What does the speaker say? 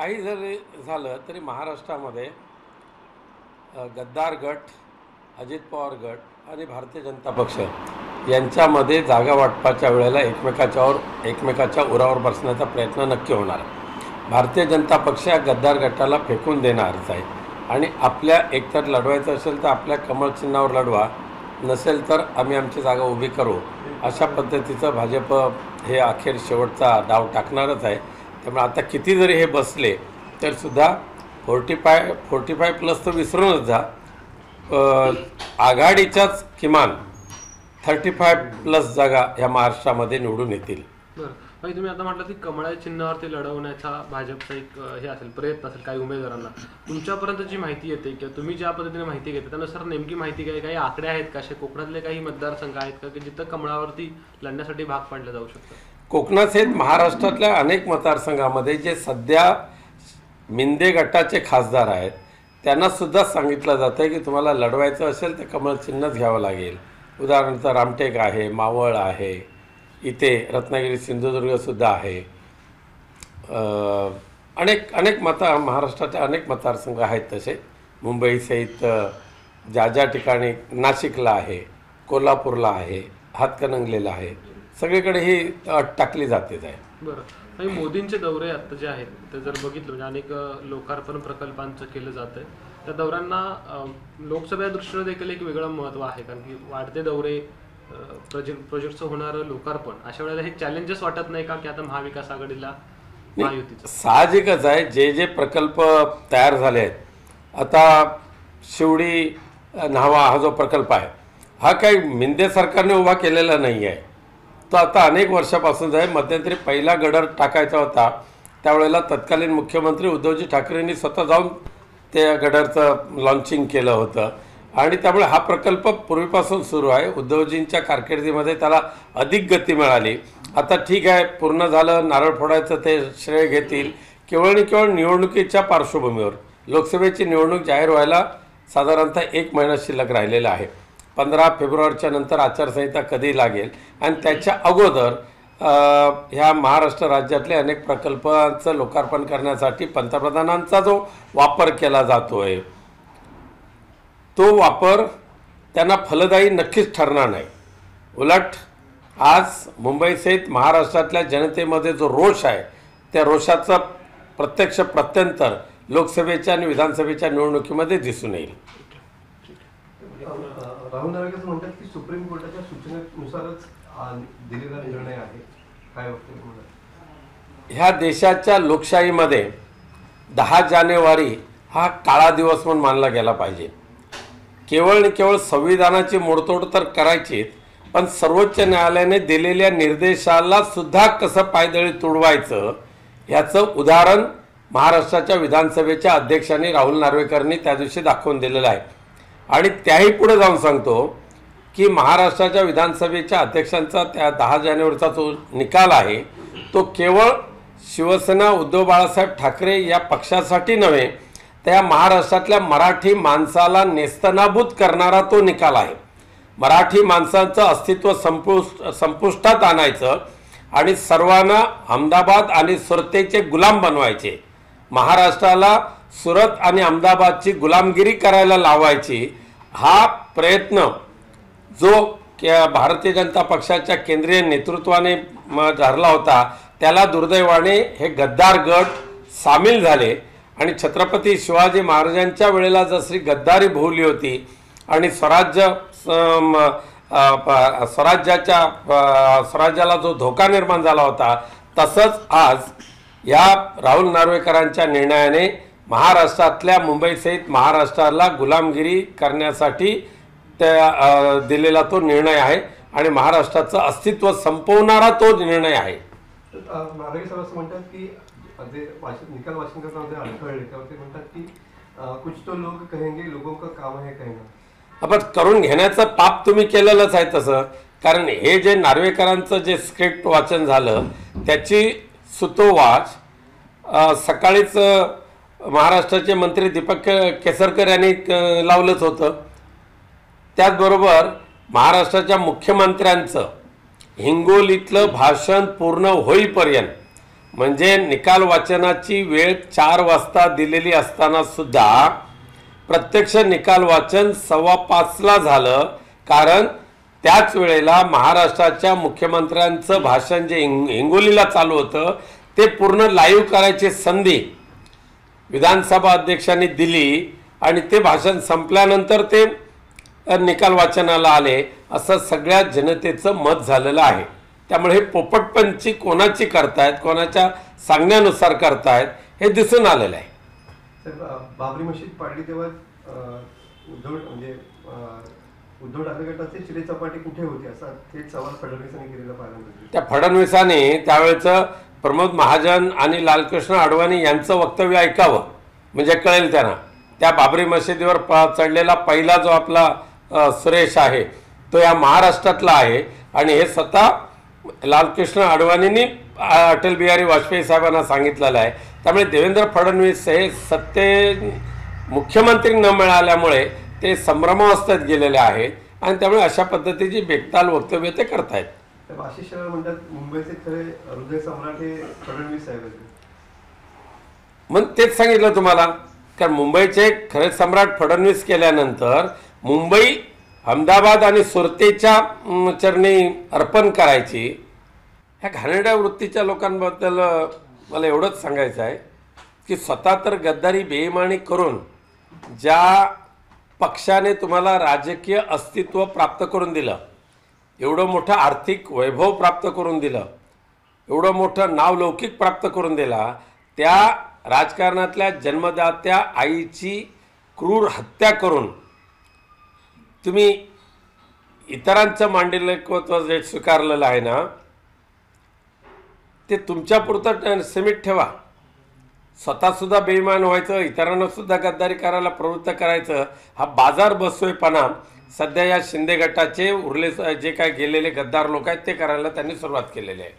काही जरी झालं तरी महाराष्ट्रामध्ये गद्दार गट, अजित पवार गट आणि भारतीय जनता पक्ष यांच्यामध्ये जागा वाटपाच्या वेळेला एकमेकाच्या उरावर बसण्याचा प्रयत्न नक्की होणार. भारतीय जनता पक्ष या गद्दार गटाला फेकून देणारच आहे आणि आपल्या एकतर लढवायचं असेल तर आपल्या कमळ चिन्हावर लढवा, नसेल तर आम्ही आमची जागा उभी करू, अशा पद्धतीचं भाजप हे अखेर शेवटचा डाव टाकणारच आहे. त्यामुळे आता किती जरी हे बसले तरीसुद्धा 45+ तर विसरूनच जा, आघाडीच्याच किमान 35+ जागा ह्या महाराष्ट्रामध्ये निवडून येतील. बरं भाई, तुम्ही आता म्हटलं की कमळा चिन्हावरती लढवण्याचा भाजपचा एक हे असेल, प्रयत्न असेल काही उमेदवारांना. तुमच्यापर्यंत जी माहिती येते किंवा तुम्ही ज्या पद्धतीने माहिती घेता त्यानुसार नेमकी माहिती काय, काही आकडे आहेत का, असे कोकणातले काही मतदारसंघ आहेत का की जिथं कमळावरती लढण्यासाठी भाग पाडलं जाऊ शकतं? कोकणासहित महाराष्ट्रातल्या अनेक मतदारसंघामध्ये जे सध्या मिंदे गटाचे खासदार आहेत त्यांनासुद्धा सांगितलं जातं की तुम्हाला लढवायचं असेल तर कमळ चिन्हच घ्यावं लागेल. उदाहरणार्थ रामटेक आहे, मावळ आहे, इथे रत्नागिरी सिंधुदुर्गसुद्धा आहे. अनेक महाराष्ट्राच्या अनेक मतदारसंघ आहेत. तसे मुंबईसहित ज्या ठिकाणी नाशिकला आहे, कोल्हापूरला आहे, हातकणंगलेला आहे, सगळीकडे ही अट टाकली जातेच आहे. बरं, आणि मोदींचे दौरे आता जे आहेत ते जर बघितलं म्हणजे अनेक लोकार्पण प्रकल्पांचं केलं जातं आहे, त्या दौऱ्यांना लोकसभा दृष्टीने देखील एक वेगळं महत्त्व आहे. कारण की वाढते दौरे, प्रोजेक्टचं होणारं लोकार्पण, अशा वेळेला हे चॅलेंजेस वाटत नाही का की आता महाविकास आघाडीला महायुतीचं? साहजिकच आहे. जे प्रकल्प तयार झाले आहेत, आता शिवडी न्हावा हा जो प्रकल्प आहे हा काही मिंदे सरकारने उभा केलेला नाही आहे. तो आता अनेक वर्षापासून आहे. मध्यंतरी पहिला गडर टाकायचा होता त्यावेळेला तत्कालीन मुख्यमंत्री उद्धवजी ठाकरेंनी स्वतः जाऊन त्या गडरचं लॉन्चिंग केलं होतं आणि त्यामुळे हा प्रकल्प पूर्वीपासून सुरू आहे. उद्धवजींच्या कारकिर्दीमध्ये त्याला अधिक गती मिळाली. आता ठीक आहे, पूर्ण झालं, नारळ फोडायचं ते श्रेय घेतील. केवळ निवडणुकीच्या पार्श्वभूमीवर लोकसभेची निवडणूक जाहीर व्हायला साधारणतः 1 महिना शिल्लक राहिलेला आहे. 15 फेब्रुवारीच्या नंतर आचारसंहिता कधी लागेल आणि त्याच्या अगोदर ह्या महाराष्ट्र राज्यातले अनेक प्रकल्पांचं लोकार्पण करण्यासाठी पंतप्रधानांचा जो वापर केला जातो आहे तो वापर त्यांना फलदायी नक्कीच ठरणार नाही. उलट आज मुंबईसहित महाराष्ट्रातल्या जनतेमध्ये जो रोष आहे त्या रोषाचं प्रत्यक्ष प्रत्यंतर लोकसभेच्या आणि विधानसभेच्या निवडणुकीमध्ये दिसून येईल. राहुल नार्वेकर म्हणतात की सुप्रीम कोर्टाच्या सूचनेनुसारच दिलेला निर्णय आहे. काय वाटतं? ह्या देशाच्या लोकशाहीमध्ये 10 जानेवारी हा काळा दिवस म्हणून मानला गेला पाहिजे. केवळ संविधानाची मोडतोड तर करायची, पण सर्वोच्च न्यायालयाने दिलेल्या निर्देशाला सुद्धा कसं पायदळी तुडवायचं ह्याचं उदाहरण महाराष्ट्राच्या विधानसभेच्या अध्यक्षांनी राहुल नार्वेकरांनी त्या दिवशी दाखवून दिलेलं आहे. आणि त्याही पुढे जाऊन सांगतो की महाराष्ट्राच्या विधानसभेच्या अध्यक्षांचा त्या 10 जानेवारीचा जो निकाल आहे तो केवळ शिवसेना उद्धव बाळासाहेब ठाकरे या पक्षासाठी नव्हे, त्या महाराष्ट्रातल्या मराठी माणसाला नेस्तनाबूत करणारा तो निकाल आहे. मराठी माणसाचं अस्तित्व संपुष्टात आणायचं आणि सर्वांना अहमदाबाद आणि सुरतेचे गुलाम बनवायचे, महाराष्ट्राला सुरत आणि अहमदाबादची गुलामगिरी करायला लावायची, हा प्रयत्न जो भारतीय जनता पक्षाच्या केंद्रीय नेतृत्वाने धरला होता त्याला दुर्दैवाने हे गद्दार गट सामील झाले. आणि छत्रपती शिवाजी महाराजांच्या वेळेला जशी गद्दारी भोवली होती आणि स्वराज्याला जो धोका निर्माण झाला होता, तसंच आज या राहुल नार्वेकरांच्या निर्णयाने महाराष्ट्रातल्या मुंबईसहित महाराष्ट्राला गुलामगिरी करण्यासाठी त्या दिलेला तो निर्णय आहे आणि महाराष्ट्राचं अस्तित्व संपवणारा तो निर्णय आहे. नार्वेकर साहेब असं म्हणतात की निकाल वाचन करताना अडखळले तेव्हा ते म्हणतात की कुछ तो लोग कहेंगे लोगों का काम है कहना. आपण करून घेण्याचं पाप तुम्ही केलेलंच आहे तसं. कारण हे जे नार्वेकरांचं जे स्क्रिप्ट वाचन झालं त्याची सुतोवाच सकाळीच महाराष्ट्राचे मंत्री दीपक केसरकर यांनी लावलंच होतं. त्याचबरोबर महाराष्ट्राच्या मुख्यमंत्र्यांचं हिंगोलीतलं भाषण पूर्ण होईपर्यंत म्हणजे निकाल वाचनाची वेळ 4 वाजता दिलेली असताना सुद्धा प्रत्यक्ष निकाल वाचन 4:15ला झालं, कारण त्याच वेळेला महाराष्ट्राच्या मुख्यमंत्र्यांचं भाषण जे हिंगोलीला चालू होतं ते पूर्ण लाईव्ह करायची संधी विधानसभा अध्यक्षांनी दिली आणि ते भाषण संपल्यानंतर ते निकाल वाचनाला आले, असं सगळ्या जनतेचं मत झालेलं आहे. त्यामुळे हे पोपटपंची कोणाची करतायत, कोणाच्या सांगण्यानुसार करतायत हे दिसून आलेलं आहे. बाबरी मशीद पाडली तेव्हा उद्धव ठाकरे गटाचे चिरे चपाटे कुठे होते असा थेट सवाल फडणवीसांनी केलेला पाहिला. त्या फडणवीसांनी त्यावेळेचं प्रमोद महाजन आणि लालकृष्ण अडवाणी यांचं वक्तव्य ऐकावं म्हणजे कळेल त्यांना. त्या बाबरी मशिदीवर चढलेला पहिला जो आपला सुरेश आहे तो या महाराष्ट्रातला आहे आणि हे स्वतः लालकृष्ण अडवाणींनी अटल बिहारी वाजपेयी साहेबांना सांगितलेलं आहे. त्यामुळे देवेंद्र फडणवीस हे मुख्यमंत्री न मिळाल्यामुळे ते संभ्रमावस्थेत गेलेले आहेत आणि त्यामुळे अशा पद्धतीची बेताल वक्तव्य ते करतायत. आशिष शेलार म्हणतात मुंबईचे खरे हृदय सम्राट हे फडणवीस साहेब आहेत. मग तेच सांगितलं तुम्हाला, कारण मुंबईचे खरे सम्राट फडणवीस केल्यानंतर मुंबई अहमदाबाद आणि सुरतेच्या चरणी अर्पण करायची. ह्या घाणेरड्या वृत्तीच्या लोकांबद्दल मला एवढंच सांगायचं आहे की स्वतः तर गद्दारी बेईमानी करून ज्या पक्षाने तुम्हाला राजकीय अस्तित्व प्राप्त करून दिलं, एवढं मोठं आर्थिक वैभव प्राप्त करून दिलं, एवढं मोठं नावलौकिक प्राप्त करून दिला, त्या राजकारणातल्या जन्मदात्या आईची क्रूर हत्या करून तुम्ही इतरांचं मांडलिकत्व जे स्वीकारलेलं आहे ना ते तुमच्यापुरतं सीमित ठेवा. स्वतःसुद्धा बेईमान व्हायचं, इतरांना सुद्धा गद्दारी करायला प्रवृत्त करायचं, हा बाजार बसतोयपणा सध्या या शिंदे गटाचे उरले जे काय गेलेले गद्दार लोक आहेत ते करायला त्यांनी सुरुवात केलेली आहे.